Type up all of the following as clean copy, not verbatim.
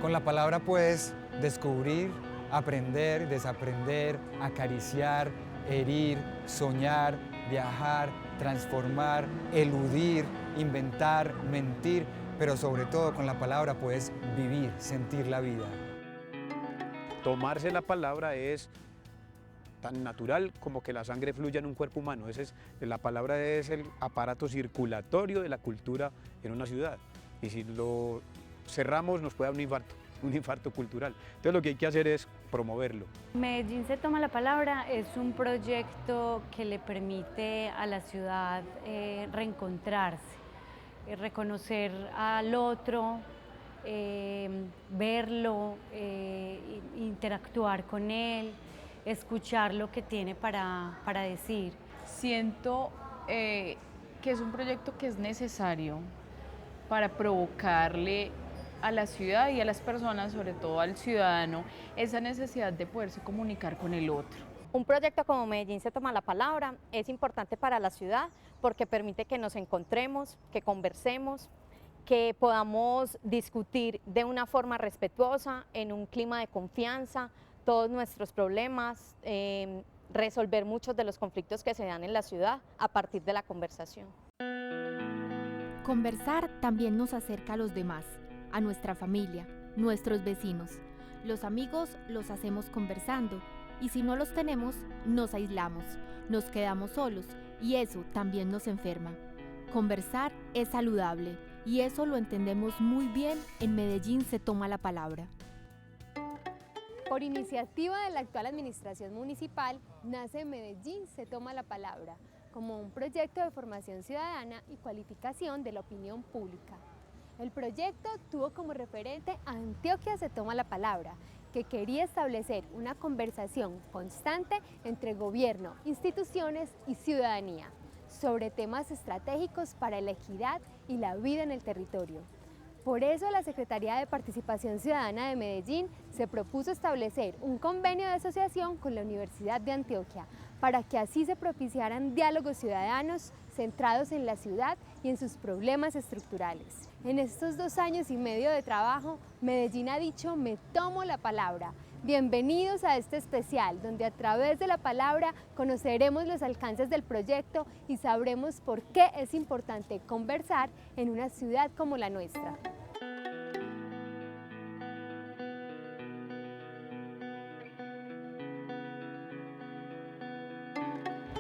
Con la palabra puedes descubrir, aprender, desaprender, acariciar, herir, soñar, viajar, transformar, eludir, inventar, mentir, pero sobre todo con la palabra puedes vivir, sentir la vida. Tomarse la palabra es tan natural como que la sangre fluya en un cuerpo humano. La palabra es el aparato circulatorio de la cultura en una ciudad. Y si lo cerramos nos puede dar un infarto cultural. Entonces lo que hay que hacer es promoverlo. Medellín se toma la palabra es un proyecto que le permite a la ciudad reencontrarse, reconocer al otro, verlo, interactuar con él, escuchar lo que tiene para decir. Siento que es un proyecto que es necesario para provocarle a la ciudad y a las personas, sobre todo al ciudadano, esa necesidad de poderse comunicar con el otro. Un proyecto como Medellín se toma la palabra es importante para la ciudad porque permite que nos encontremos, que conversemos, que podamos discutir de una forma respetuosa, en un clima de confianza, todos nuestros problemas, resolver muchos de los conflictos que se dan en la ciudad a partir de la conversación. Conversar también nos acerca a los demás, a nuestra familia, nuestros vecinos. Los amigos los hacemos conversando y si no los tenemos, nos aislamos, nos quedamos solos y eso también nos enferma. Conversar es saludable y eso lo entendemos muy bien en Medellín se toma la palabra. Por iniciativa de la actual administración municipal, nace Medellín se toma la palabra, como un proyecto de formación ciudadana y cualificación de la opinión pública. El proyecto tuvo como referente a Antioquia se toma la palabra, que quería establecer una conversación constante entre gobierno, instituciones y ciudadanía sobre temas estratégicos para la equidad y la vida en el territorio. Por eso la Secretaría de Participación Ciudadana de Medellín se propuso establecer un convenio de asociación con la Universidad de Antioquia para que así se propiciaran diálogos ciudadanos centrados en la ciudad y en sus problemas estructurales. En estos 2 años y medio de trabajo, Medellín ha dicho "me tomo la palabra". Bienvenidos a este especial, donde a través de la palabra conoceremos los alcances del proyecto y sabremos por qué es importante conversar en una ciudad como la nuestra.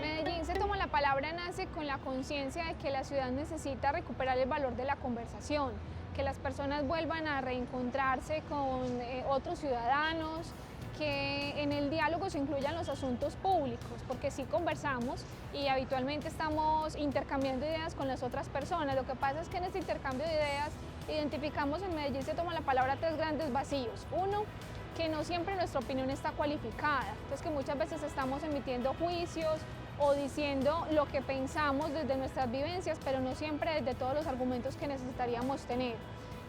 Medellín se toma la palabra nace con la conciencia de que la ciudad necesita recuperar el valor de la conversación, que las personas vuelvan a reencontrarse con otros ciudadanos, que en el diálogo se incluyan los asuntos públicos, porque sí conversamos y habitualmente estamos intercambiando ideas con las otras personas. Lo que pasa es que en este intercambio de ideas identificamos en Medellín se toma la palabra 3 grandes vacíos. Uno, que no siempre nuestra opinión está cualificada, entonces que muchas veces estamos emitiendo juicios o diciendo lo que pensamos desde nuestras vivencias, pero no siempre desde todos los argumentos que necesitaríamos tener.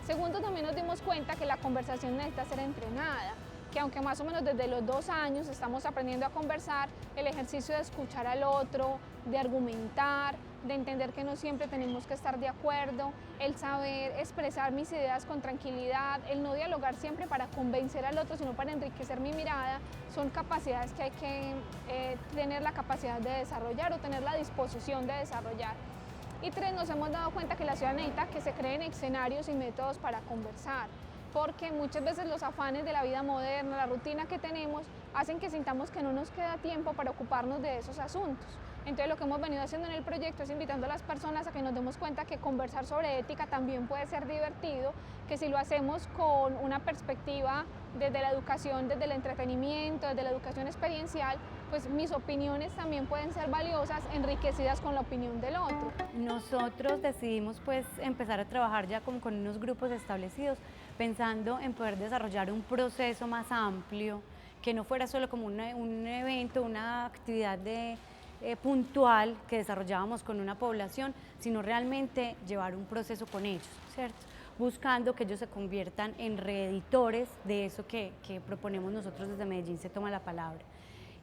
Segundo, también nos dimos cuenta que la conversación necesita ser entrenada, que aunque más o menos desde los 2 años estamos aprendiendo a conversar, el ejercicio de escuchar al otro, de argumentar, de entender que no siempre tenemos que estar de acuerdo, el saber expresar mis ideas con tranquilidad, el no dialogar siempre para convencer al otro, sino para enriquecer mi mirada, son capacidades que hay que tener la capacidad de desarrollar o tener la disposición de desarrollar. Y 3, nos hemos dado cuenta que la ciudad necesita que se creen escenarios y métodos para conversar, porque muchas veces los afanes de la vida moderna, la rutina que tenemos, hacen que sintamos que no nos queda tiempo para ocuparnos de esos asuntos. Entonces lo que hemos venido haciendo en el proyecto es invitando a las personas a que nos demos cuenta que conversar sobre ética también puede ser divertido, que si lo hacemos con una perspectiva desde la educación, desde el entretenimiento, desde la educación experiencial, pues mis opiniones también pueden ser valiosas, enriquecidas con la opinión del otro. Nosotros decidimos pues empezar a trabajar ya con unos grupos establecidos, pensando en poder desarrollar un proceso más amplio, que no fuera solo como un evento, una actividad puntual que desarrollábamos con una población, sino realmente llevar un proceso con ellos, ¿cierto? Buscando que ellos se conviertan en reeditores de eso que proponemos nosotros desde Medellín se toma la palabra.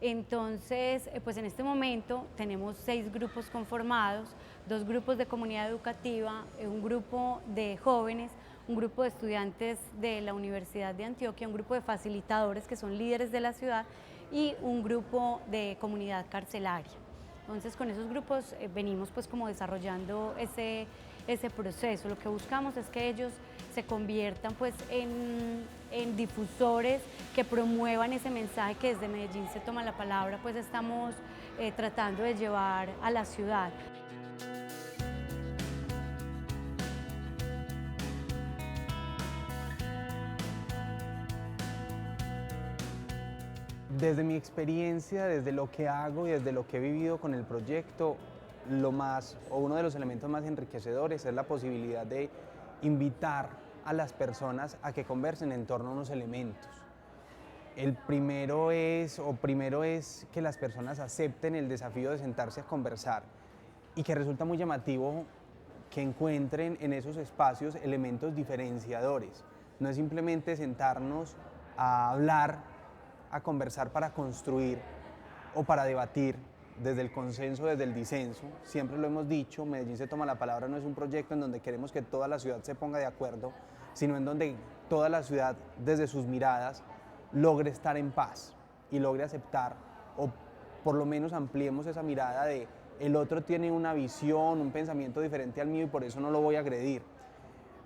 Entonces, pues en este momento tenemos 6 grupos conformados, 2 grupos de comunidad educativa, un grupo de jóvenes, un grupo de estudiantes de la Universidad de Antioquia, un grupo de facilitadores que son líderes de la ciudad y un grupo de comunidad carcelaria. Entonces con esos grupos venimos pues como desarrollando ese proceso. Lo que buscamos es que ellos se conviertan pues en difusores que promuevan ese mensaje que desde Medellín se toma la palabra, pues estamos tratando de llevar a la ciudad. Desde mi experiencia, desde lo que hago y desde lo que he vivido con el proyecto, uno de los elementos más enriquecedores es la posibilidad de invitar a las personas a que conversen en torno a unos elementos. El primero es que las personas acepten el desafío de sentarse a conversar y que resulta muy llamativo que encuentren en esos espacios elementos diferenciadores. No es simplemente sentarnos a hablar, a conversar para construir o para debatir desde el consenso, desde el disenso. Siempre lo hemos dicho, Medellín se toma la palabra no es un proyecto en donde queremos que toda la ciudad se ponga de acuerdo, sino en donde toda la ciudad, desde sus miradas, logre estar en paz y logre aceptar, o por lo menos ampliemos esa mirada de el otro tiene una visión, un pensamiento diferente al mío y por eso no lo voy a agredir.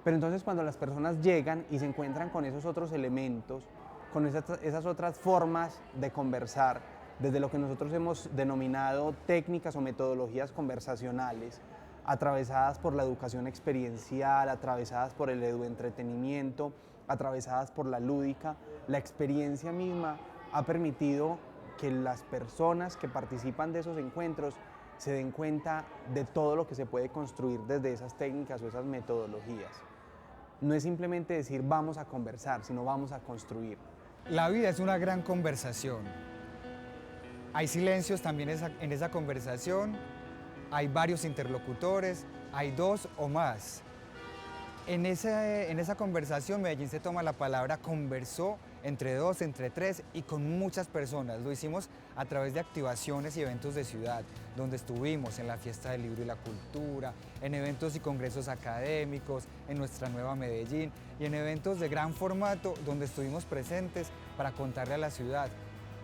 Pero entonces cuando las personas llegan y se encuentran con esos otros elementos, con esas otras formas de conversar, desde lo que nosotros hemos denominado técnicas o metodologías conversacionales, atravesadas por la educación experiencial, atravesadas por el eduentretenimiento, atravesadas por la lúdica, la experiencia misma ha permitido que las personas que participan de esos encuentros se den cuenta de todo lo que se puede construir desde esas técnicas o esas metodologías. No es simplemente decir vamos a conversar, sino vamos a construir. La vida es una gran conversación. Hay silencios también en esa conversación, hay varios interlocutores, hay dos o más. En esa conversación Medellín se toma la palabra, conversó entre dos, entre tres y con muchas personas. Lo hicimos a través de activaciones y eventos de ciudad, donde estuvimos en la Fiesta del Libro y la Cultura, en eventos y congresos académicos, en nuestra nueva Medellín y en eventos de gran formato donde estuvimos presentes para contarle a la ciudad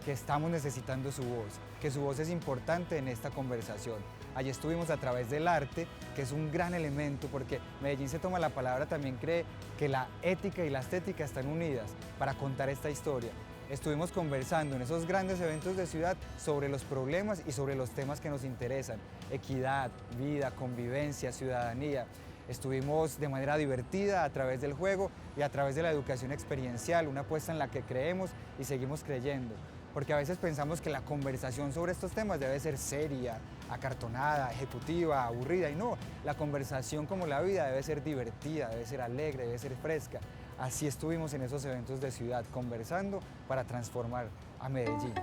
que estamos necesitando su voz, que su voz es importante en esta conversación. Allí estuvimos a través del arte, que es un gran elemento porque Medellín se toma la palabra, también cree que la ética y la estética están unidas para contar esta historia. Estuvimos conversando en esos grandes eventos de ciudad sobre los problemas y sobre los temas que nos interesan, equidad, vida, convivencia, ciudadanía. Estuvimos de manera divertida a través del juego y a través de la educación experiencial, una apuesta en la que creemos y seguimos creyendo. Porque a veces pensamos que la conversación sobre estos temas debe ser seria, acartonada, ejecutiva, aburrida, y no, la conversación como la vida debe ser divertida, debe ser alegre, debe ser fresca. Así estuvimos en esos eventos de ciudad, conversando para transformar a Medellín.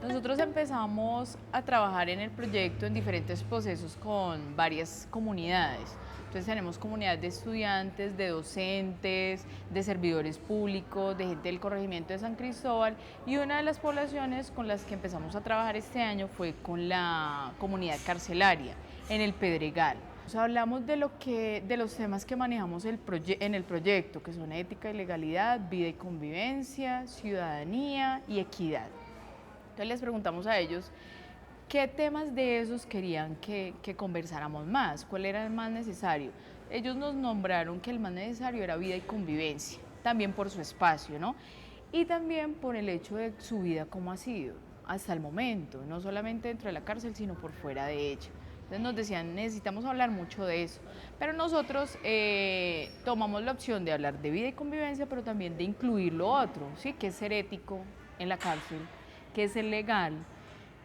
Nosotros empezamos a trabajar en el proyecto en diferentes procesos con varias comunidades. Entonces tenemos comunidades de estudiantes, de docentes, de servidores públicos, de gente del corregimiento de San Cristóbal, y una de las poblaciones con las que empezamos a trabajar este año fue con la comunidad carcelaria en el Pedregal. Hablamos de los temas que manejamos en el proyecto, que son ética y legalidad, vida y convivencia, ciudadanía y equidad. Entonces les preguntamos a ellos qué temas de esos querían que conversáramos más, cuál era el más necesario. Ellos nos nombraron que el más necesario era vida y convivencia, también por su espacio, ¿no? Y también por el hecho de su vida cómo ha sido hasta el momento, no solamente dentro de la cárcel, sino por fuera de ella. Entonces nos decían, necesitamos hablar mucho de eso, pero nosotros tomamos la opción de hablar de vida y convivencia, pero también de incluir lo otro, ¿sí? Que es ser ético en la cárcel, que es ser legal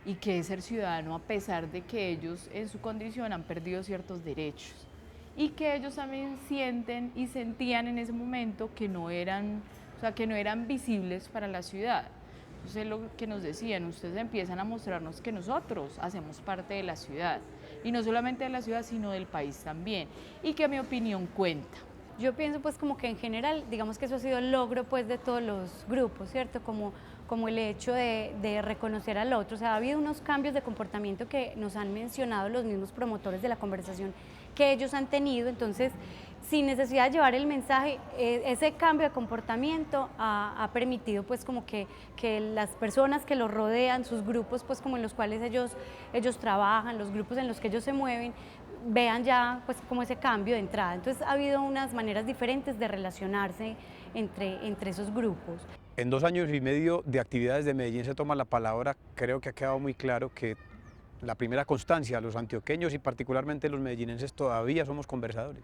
y que es ser ciudadano a pesar de que ellos en su condición han perdido ciertos derechos y que ellos también sienten y sentían en ese momento que no eran visibles para la ciudad. Entonces lo que nos decían, ustedes empiezan a mostrarnos que nosotros hacemos parte de la ciudad y no solamente de la ciudad sino del país también y que mi opinión cuenta. Yo pienso pues como que en general, digamos que eso ha sido el logro pues de todos los grupos, ¿cierto? Como como el hecho de reconocer al otro. O sea, ha habido unos cambios de comportamiento que nos han mencionado los mismos promotores de la conversación que ellos han tenido, entonces sin necesidad de llevar el mensaje, ese cambio de comportamiento ha permitido pues como que las personas que los rodean, sus grupos pues como en los cuales ellos trabajan, los grupos en los que ellos se mueven, vean ya pues como ese cambio de entrada. Entonces ha habido unas maneras diferentes de relacionarse entre esos grupos. En 2 años y medio de actividades de Medellín se toma la palabra, creo que ha quedado muy claro que la primera constancia, los antioqueños y particularmente los medellinenses todavía somos conversadores.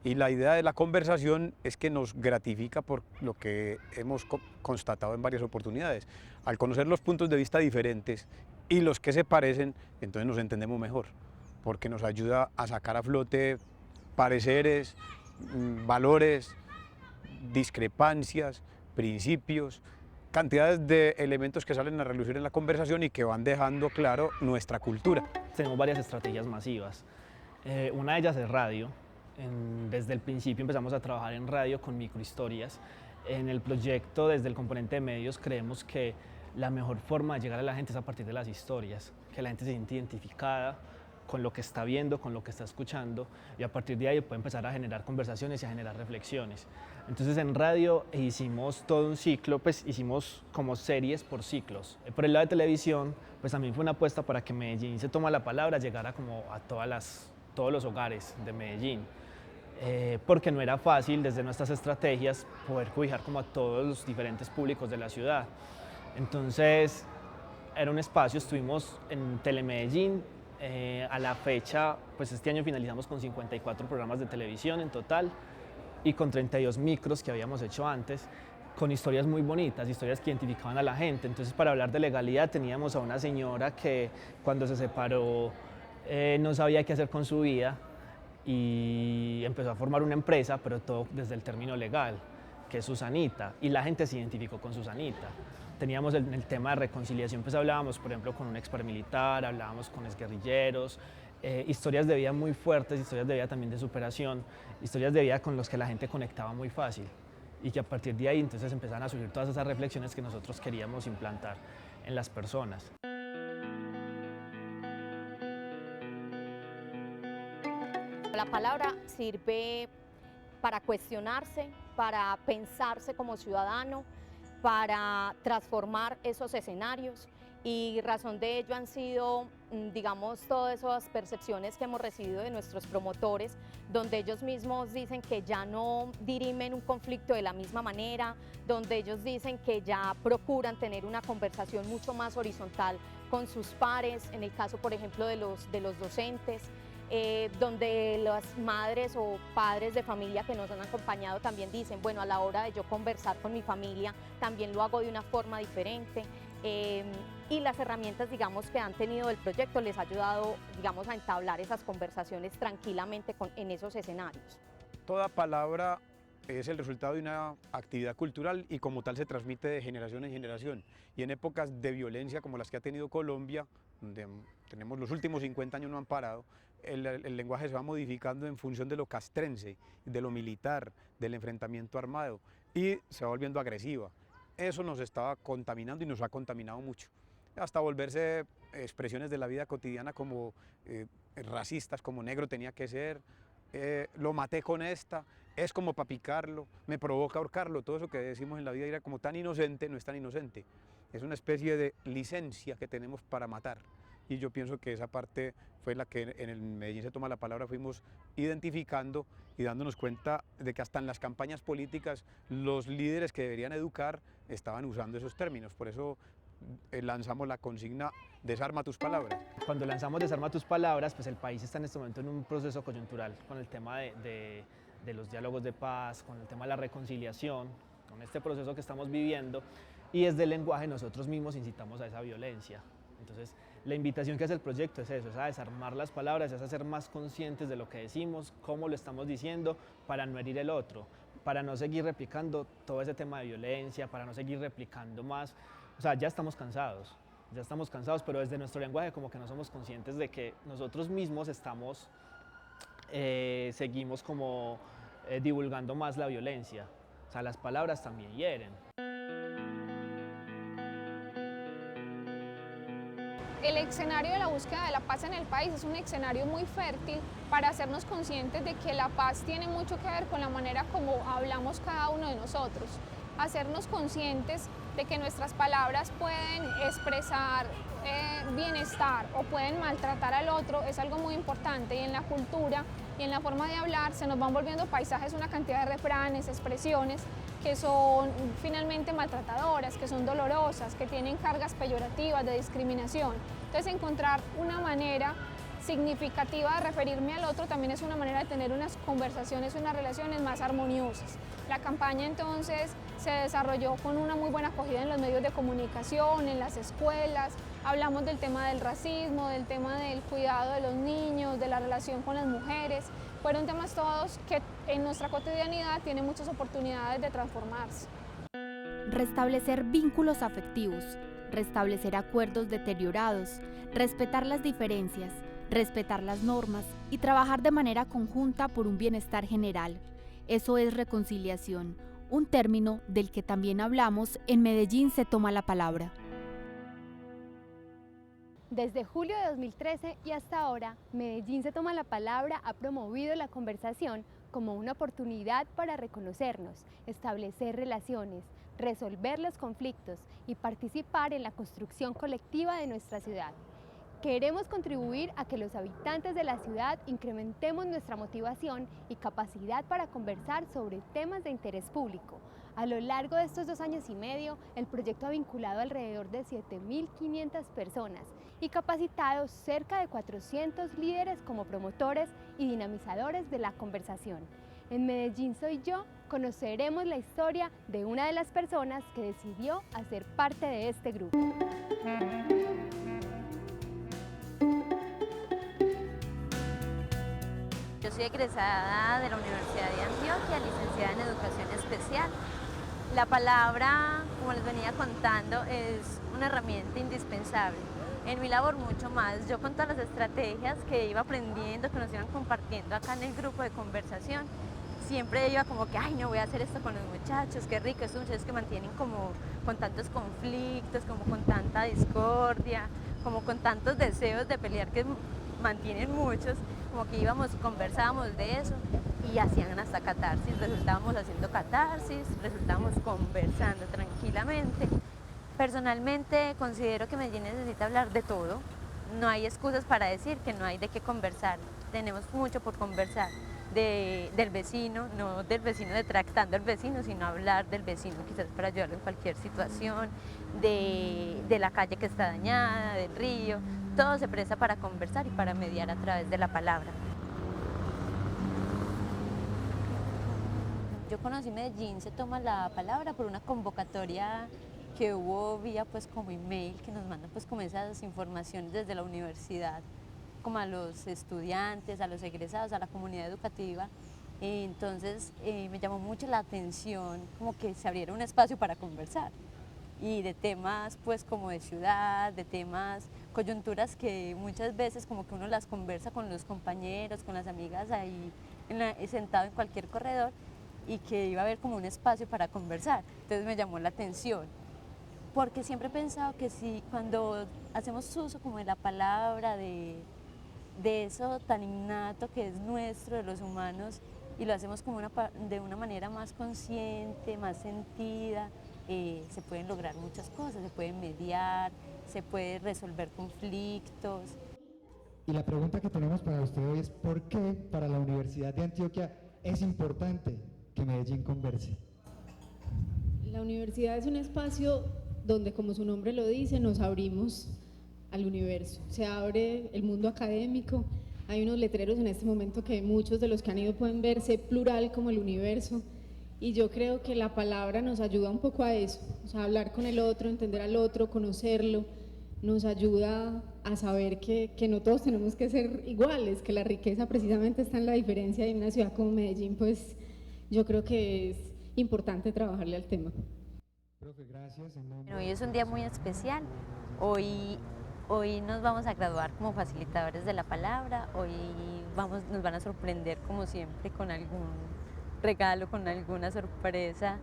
Y la idea de la conversación es que nos gratifica por lo que hemos constatado en varias oportunidades. Al conocer los puntos de vista diferentes y los que se parecen, entonces nos entendemos mejor, porque nos ayuda a sacar a flote pareceres, valores, discrepancias, principios, cantidades de elementos que salen a relucir en la conversación y que van dejando claro nuestra cultura. Tenemos varias estrategias masivas. Una de ellas es radio. Desde el principio empezamos a trabajar en radio con microhistorias. En el proyecto, desde el componente de medios, creemos que la mejor forma de llegar a la gente es a partir de las historias, que la gente se siente identificada con lo que está viendo, con lo que está escuchando, y a partir de ahí puede empezar a generar conversaciones y a generar reflexiones. Entonces en radio hicimos todo un ciclo, pues hicimos como series por ciclos. Por el lado de televisión, pues también fue una apuesta para que Medellín se toma la palabra, llegara como a todos los hogares de Medellín. Porque no era fácil desde nuestras estrategias poder cobijar como a todos los diferentes públicos de la ciudad. Entonces era un espacio, estuvimos en Telemedellín, a la fecha, pues este año finalizamos con 54 programas de televisión en total y con 32 micros que habíamos hecho antes, con historias muy bonitas, historias que identificaban a la gente. Entonces para hablar de legalidad teníamos a una señora que cuando se separó no sabía qué hacer con su vida y empezó a formar una empresa, pero todo desde el término legal, que es Susanita, y la gente se identificó con Susanita. Teníamos el tema de reconciliación, pues hablábamos, por ejemplo, con un ex paramilitar, hablábamos con exguerrilleros, historias de vida muy fuertes, historias de vida también de superación, historias de vida con las que la gente conectaba muy fácil y que a partir de ahí entonces empezaron a surgir todas esas reflexiones que nosotros queríamos implantar en las personas. La palabra sirve para cuestionarse, para pensarse como ciudadano, para transformar esos escenarios, y razón de ello han sido, digamos, todas esas percepciones que hemos recibido de nuestros promotores, donde ellos mismos dicen que ya no dirimen un conflicto de la misma manera, donde ellos dicen que ya procuran tener una conversación mucho más horizontal con sus pares, en el caso, por ejemplo, de los docentes, donde las madres o padres de familia que nos han acompañado también dicen, bueno, a la hora de yo conversar con mi familia también lo hago de una forma diferente, y las herramientas, digamos, que han tenido del proyecto les ha ayudado, digamos, a entablar esas conversaciones tranquilamente en esos escenarios. Toda palabra es el resultado de una actividad cultural y como tal se transmite de generación en generación. Y en épocas de violencia como las que ha tenido Colombia, donde tenemos los últimos 50 años no han parado, el lenguaje se va modificando en función de lo castrense, de lo militar, del enfrentamiento armado y se va volviendo agresiva. Eso nos estaba contaminando y nos ha contaminado mucho, hasta volverse expresiones de la vida cotidiana como racistas, como negro tenía que ser, lo maté con esta, es como para picarlo, me provoca ahorcarlo, todo eso que decimos en la vida era como tan inocente, no es tan inocente, es una especie de licencia que tenemos para matar. Y yo pienso que esa parte fue la que en el Medellín se toma la palabra, fuimos identificando y dándonos cuenta de que hasta en las campañas políticas los líderes que deberían educar estaban usando esos términos. Por eso lanzamos la consigna Desarma tus palabras. Cuando lanzamos Desarma tus palabras, pues el país está en este momento en un proceso coyuntural con el tema de los diálogos de paz, con el tema de la reconciliación, con este proceso que estamos viviendo, y desde el lenguaje nosotros mismos incitamos a esa violencia. Entonces, la invitación que hace el proyecto es eso, es a desarmar las palabras, es a ser más conscientes de lo que decimos, cómo lo estamos diciendo, para no herir el otro, para no seguir replicando todo ese tema de violencia, para no seguir replicando más. O sea, ya estamos cansados, pero desde nuestro lenguaje como que no somos conscientes de que nosotros mismos seguimos como divulgando más la violencia. O sea, las palabras también hieren. el escenario de la búsqueda de la paz en el país es un escenario muy fértil para hacernos conscientes de que la paz tiene mucho que ver con la manera como hablamos cada uno de nosotros. Hacernos conscientes de que nuestras palabras pueden expresar bienestar o pueden maltratar al otro es algo muy importante, y en la cultura y en la forma de hablar se nos van volviendo paisajes una cantidad de refranes, expresiones que son finalmente maltratadoras, que son dolorosas, que tienen cargas peyorativas de discriminación. Entonces encontrar una manera significativa de referirme al otro también es una manera de tener unas conversaciones, unas relaciones más armoniosas. La campaña entonces se desarrolló con una muy buena acogida en los medios de comunicación, en las escuelas. Hablamos del tema del racismo, del tema del cuidado de los niños, de la relación con las mujeres. Fueron temas todos que en nuestra cotidianidad tienen muchas oportunidades de transformarse. Restablecer vínculos afectivos, restablecer acuerdos deteriorados, respetar las diferencias, respetar las normas y trabajar de manera conjunta por un bienestar general. Eso es reconciliación, un término del que también hablamos en Medellín se toma la palabra. Desde julio de 2013 y hasta ahora, Medellín se toma la palabra ha promovido la conversación como una oportunidad para reconocernos, establecer relaciones, resolver los conflictos y participar en la construcción colectiva de nuestra ciudad. Queremos contribuir a que los habitantes de la ciudad incrementemos nuestra motivación y capacidad para conversar sobre temas de interés público. A lo largo de estos 2 años y medio, el proyecto ha vinculado alrededor de 7.500 personas y capacitado cerca de 400 líderes como promotores y dinamizadores de la conversación. En Medellín Soy Yo conoceremos la historia de una de las personas que decidió hacer parte de este grupo. Yo soy egresada de la Universidad de Antioquia, licenciada en Educación Especial. La palabra, como les venía contando, es una herramienta indispensable. En mi labor mucho más, yo con todas las estrategias que iba aprendiendo, que nos iban compartiendo acá en el grupo de conversación, siempre iba como que, ay, no voy a hacer esto con los muchachos, qué rico, estos muchachos que mantienen como con tantos conflictos, como con tanta discordia, como con tantos deseos de pelear que mantienen muchos, como que íbamos, conversábamos de eso y hacían hasta catarsis, resultábamos haciendo catarsis, resultábamos conversando tranquilamente. Personalmente considero que Medellín necesita hablar de todo, no hay excusas para decir que no hay de qué conversar, tenemos mucho por conversar. Del vecino, no del vecino detractando al vecino, sino hablar del vecino quizás para ayudarlo en cualquier situación, de la calle que está dañada, del río, todo se presta para conversar y para mediar a través de la palabra. Yo conocí Medellín se toma la palabra por una convocatoria que hubo vía pues como email, que nos mandan pues como esas informaciones desde la universidad, como a los estudiantes, a los egresados, a la comunidad educativa. Entonces me llamó mucho la atención como que se abriera un espacio para conversar y de temas pues como de ciudad, de temas, coyunturas que muchas veces como que uno las conversa con los compañeros, con las amigas ahí sentado en cualquier corredor, y que iba a haber como un espacio para conversar. Entonces me llamó la atención, porque siempre he pensado que si cuando hacemos uso como de la palabra, de eso tan innato que es nuestro, de los humanos, y lo hacemos como de una manera más consciente, más sentida, se pueden lograr muchas cosas, se pueden mediar, se puede resolver conflictos. Y la pregunta que tenemos para usted hoy es ¿por qué para la Universidad de Antioquia es importante que Medellín converse? La universidad es un espacio donde, como su nombre lo dice, nos abrimos al universo, se abre el mundo académico. Hay unos letreros en este momento que muchos de los que han ido pueden verse plural como el universo, y yo creo que la palabra nos ayuda un poco a eso, o sea, hablar con el otro, entender al otro, conocerlo, nos ayuda a saber que no todos tenemos que ser iguales, que la riqueza precisamente está en la diferencia, y en una ciudad como Medellín pues yo creo que es importante trabajarle al tema. Profe, gracias. Hoy es un día muy especial, hoy nos vamos a graduar como facilitadores de la palabra, hoy nos van a sorprender como siempre con algún regalo, con alguna sorpresa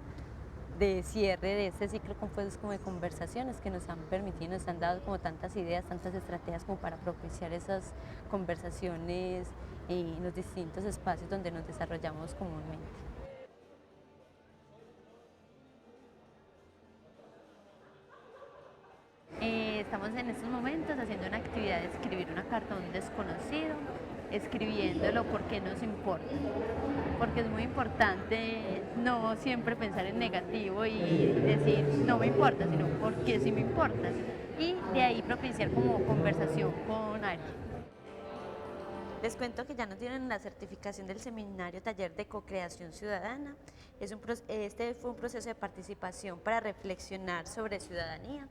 de cierre de este ciclo como de conversaciones que nos han permitido, nos han dado como tantas ideas, tantas estrategias como para propiciar esas conversaciones en los distintos espacios donde nos desarrollamos comúnmente. Estamos en estos momentos haciendo una actividad de escribir una carta a un desconocido, escribiéndolo porque nos importa, porque es muy importante no siempre pensar en negativo y decir no me importa, sino porque sí me importa, y de ahí propiciar como conversación con alguien. Les cuento que ya no tienen la certificación del seminario taller de co-creación ciudadana. Este fue un proceso de participación para reflexionar sobre ciudadanía.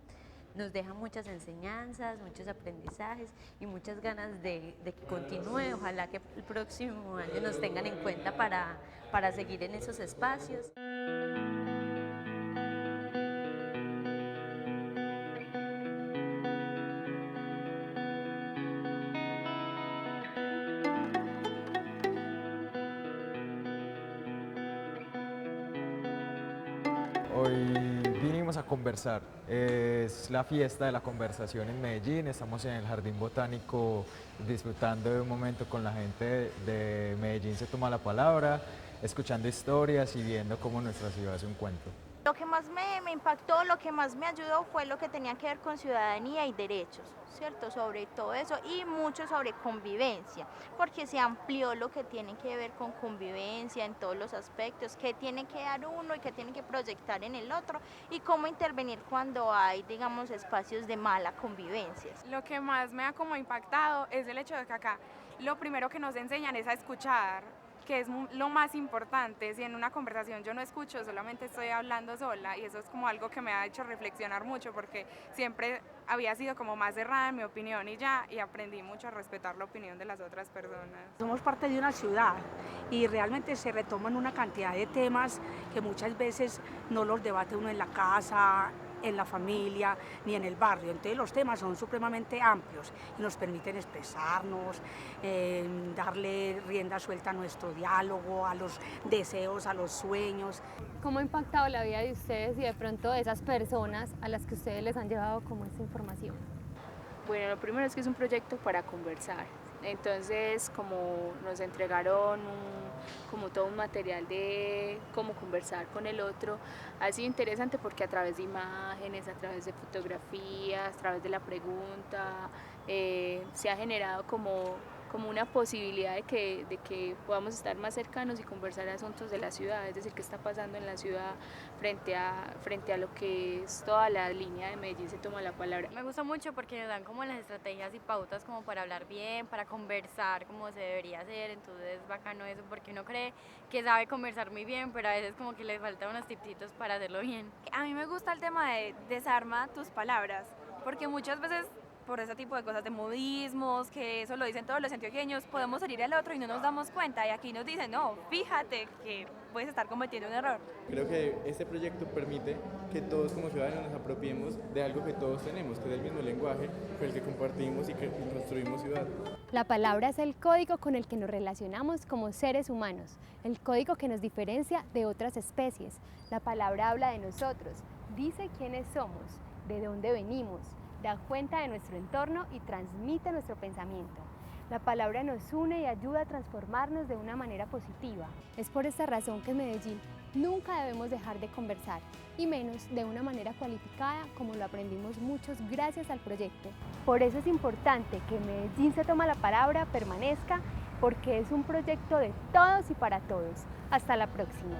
Nos deja muchas enseñanzas, muchos aprendizajes y muchas ganas de que continúe. Ojalá que el próximo año nos tengan en cuenta para seguir en esos espacios. Hoy vinimos a conversar, es la fiesta de la conversación en Medellín, estamos en el Jardín Botánico disfrutando de un momento con la gente de Medellín se toma la palabra, escuchando historias y viendo cómo nuestra ciudad es un cuento. Lo que más me impactó, lo que más me ayudó fue lo que tenía que ver con ciudadanía y derechos, ¿cierto? Sobre todo eso y mucho sobre convivencia, porque se amplió lo que tiene que ver con convivencia en todos los aspectos, qué tiene que dar uno y qué tiene que proyectar en el otro y cómo intervenir cuando hay, digamos, espacios de mala convivencia. Lo que más me ha como impactado es el hecho de que acá lo primero que nos enseñan es a escuchar, que es lo más importante. Si en una conversación yo no escucho, solamente estoy hablando sola, y eso es como algo que me ha hecho reflexionar mucho, porque siempre había sido como más cerrada en mi opinión y aprendí mucho a respetar la opinión de las otras personas. Somos parte de una ciudad y realmente se retoman una cantidad de temas que muchas veces no los debate uno en la casa, en la familia ni en el barrio. Entonces los temas son supremamente amplios y nos permiten expresarnos, darle rienda suelta a nuestro diálogo, a los deseos, a los sueños. ¿Cómo ha impactado la vida de ustedes y de pronto de esas personas a las que ustedes les han llevado como esta información? Bueno, lo primero es que es un proyecto para conversar. Entonces, como nos entregaron como todo un material de cómo conversar con el otro, ha sido interesante porque a través de imágenes, a través de fotografías, a través de la pregunta, se ha generado como una posibilidad de que podamos estar más cercanos y conversar asuntos de la ciudad, es decir, qué está pasando en la ciudad frente a lo que es toda la línea de Medellín se toma la palabra. Me gusta mucho porque nos dan como las estrategias y pautas como para hablar bien, para conversar como se debería hacer, entonces es bacano eso porque uno cree que sabe conversar muy bien, pero a veces como que le faltan unos tipsitos para hacerlo bien. A mí me gusta el tema de desarma tus palabras, porque muchas veces por ese tipo de cosas de modismos, que eso lo dicen todos los antioqueños, podemos herir al otro y no nos damos cuenta, y aquí nos dicen, no, fíjate que puedes estar cometiendo un error. Creo que este proyecto permite que todos como ciudadanos nos apropiemos de algo que todos tenemos, que es el mismo lenguaje con el que compartimos y que construimos ciudad. La palabra es el código con el que nos relacionamos como seres humanos, el código que nos diferencia de otras especies. La palabra habla de nosotros, dice quiénes somos, de dónde venimos, da cuenta de nuestro entorno y transmite nuestro pensamiento. La palabra nos une y ayuda a transformarnos de una manera positiva. Es por esta razón que en Medellín nunca debemos dejar de conversar, y menos de una manera cualificada como lo aprendimos muchos gracias al proyecto. Por eso es importante que Medellín se toma la palabra permanezca, porque es un proyecto de todos y para todos. Hasta la próxima.